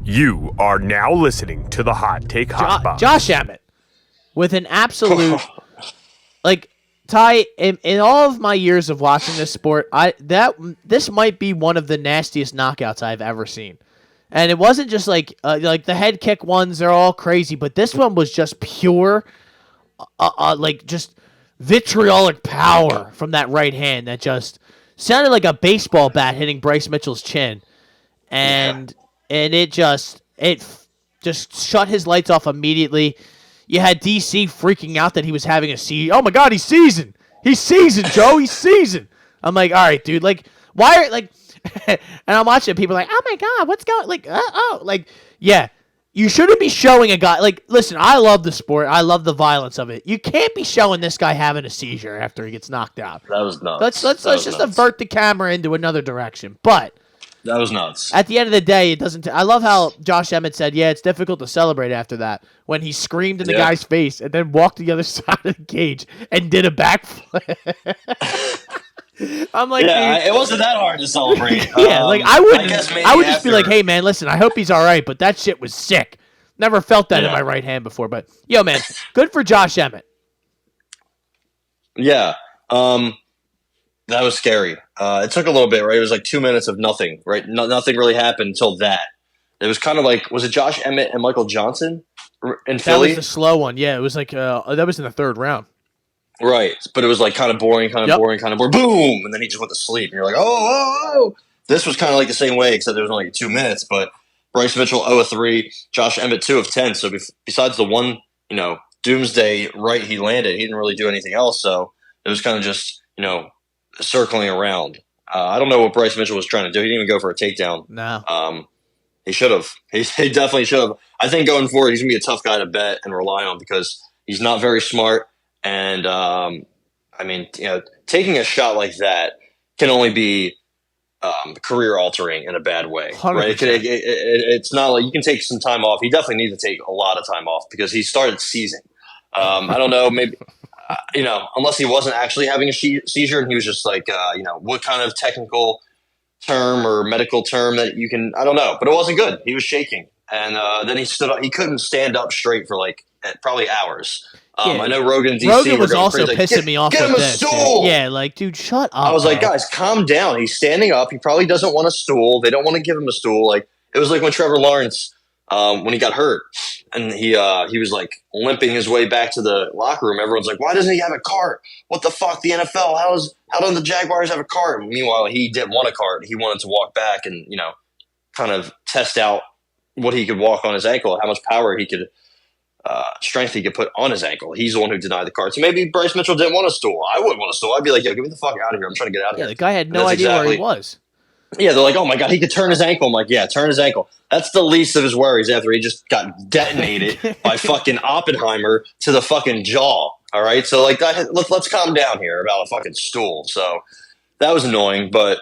You are now listening to the Hot Take Hot Box. Josh Emmett with an absolute like Ty, in all of my years of watching this sport, this might be one of the nastiest knockouts I've ever seen. And it wasn't just like the head kick ones, they're all crazy, but this one was just pure like just vitriolic power from that right hand that just sounded like a baseball bat hitting Bryce Mitchell's chin. And it just shut his lights off immediately. You had DC freaking out that he was having a seizure. Oh my God, he's seasoned. He's seasoned, Joe. He's seasoned. I'm like, all right, dude. Like, why are like? And I'm watching it, people are like, oh my God, what's going? Like, yeah. You shouldn't be showing a guy like. Listen, I love the sport. I love the violence of it. You can't be showing this guy having a seizure after he gets knocked out. That was nuts. Let's just avert the camera into another direction. But that was nuts. At the end of the day, it doesn't. I love how Josh Emmett said, "Yeah, it's difficult to celebrate after that." When he screamed in the guy's face and then walked to the other side of the cage and did a backflip. I'm like, it wasn't that hard to celebrate. Like I would just be like, "Hey, man, listen, I hope he's all right," but that shit was sick. Never felt that in my right hand before, but yo, man, good for Josh Emmett. Yeah. That was scary. It took a little bit, right? It was like 2 minutes of nothing, right? Nothing really happened until that. It was kind of like, was it Josh Emmett and Michael Johnson in Philly? That was the slow one. Yeah, it was like, that was in the third round. Right. But it was like kind of boring, boring. Boom! And then he just went to sleep. And you're like, oh. This was kind of like the same way, except there was only 2 minutes. But Bryce Mitchell, 0 of 3. Josh Emmett, 2 of 10. So besides the one, doomsday right he landed, he didn't really do anything else. So it was kind of just, circling around. I don't know what Bryce Mitchell was trying to do. He didn't even go for a takedown. No. He should have. He definitely should have. I think going forward, he's going to be a tough guy to bet and rely on because he's not very smart. And, taking a shot like that can only be career-altering in a bad way. 100%. Right? It's not like you can take some time off. He definitely needs to take a lot of time off because he started seizing. I don't know, maybe – unless he wasn't actually having a seizure and he was just like, what kind of technical term or medical term that you can, I don't know, but it wasn't good. He was shaking. And then he stood up. He couldn't stand up straight for probably hours. I know Rogan and DC Rogan was also pissing me off with him a stool. Dude. Yeah, like, dude, shut up. I was like, guys, calm down. He's standing up. He probably doesn't want a stool. They don't want to give him a stool. Like, it was like when Trevor Lawrence, when he got hurt and he was like limping his way back to the locker room. Everyone's like, why doesn't he have a cart? What the fuck? The NFL, how don't the Jaguars have a cart? And meanwhile, he didn't want a cart. He wanted to walk back and, kind of test out what he could walk on his ankle, how much power he could, strength he could put on his ankle. He's the one who denied the cart. So maybe Bryce Mitchell didn't want a stool. I wouldn't want a stool. I'd be like, yo, get me the fuck out of here. I'm trying to get out of here. The guy had no idea where he was. Yeah, they're like, oh my God, he could turn his ankle. I'm like, yeah, turn his ankle. That's the least of his worries after he just got detonated by fucking Oppenheimer to the fucking jaw. All right, so like, let's calm down here about a fucking stool. So that was annoying, but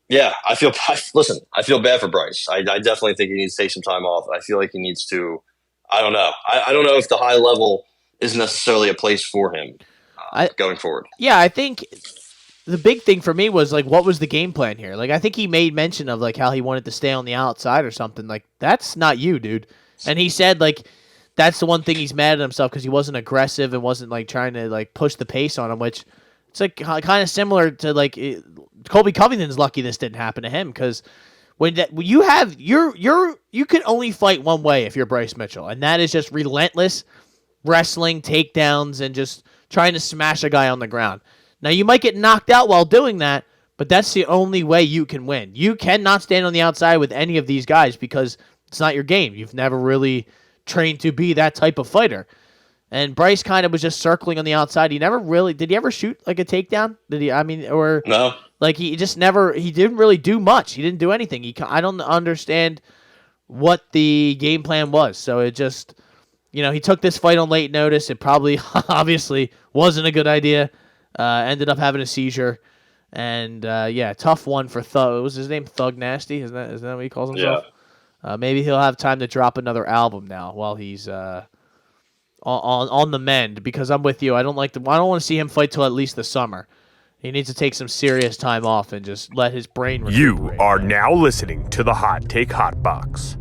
yeah, I feel bad for Bryce. I definitely think he needs to take some time off. I feel like he needs to. I don't know. I don't know if the high level is necessarily a place for him going forward. Yeah, I think. The big thing for me was, like, what was the game plan here? Like, I think he made mention of, like, how he wanted to stay on the outside or something. Like, that's not you, dude. And he said, like, that's the one thing he's mad at himself because he wasn't aggressive and wasn't, like, trying to, like, push the pace on him, which it's, like, kind of similar to, like, Colby Covington's lucky this didn't happen to him because when you can only fight one way if you're Bryce Mitchell, and that is just relentless wrestling, takedowns, and just trying to smash a guy on the ground. Now, you might get knocked out while doing that, but that's the only way you can win. You cannot stand on the outside with any of these guys because it's not your game. You've never really trained to be that type of fighter. And Bryce kind of was just circling on the outside. He never really – did he ever shoot, like, a takedown? Did he – I mean, or – No. Like, he just never – he didn't really do much. He didn't do anything. I don't understand what the game plan was. So it just – he took this fight on late notice. It probably obviously wasn't a good idea. Ended up having a seizure, and tough one for Thug. What was his name? Thug Nasty? Isn't that what he calls himself? Yeah. Maybe he'll have time to drop another album now while he's on the mend. Because I'm with you. I don't want to see him fight till at least the summer. He needs to take some serious time off and just let his brain recuperate. You are now listening to the Hot Take Hot Box.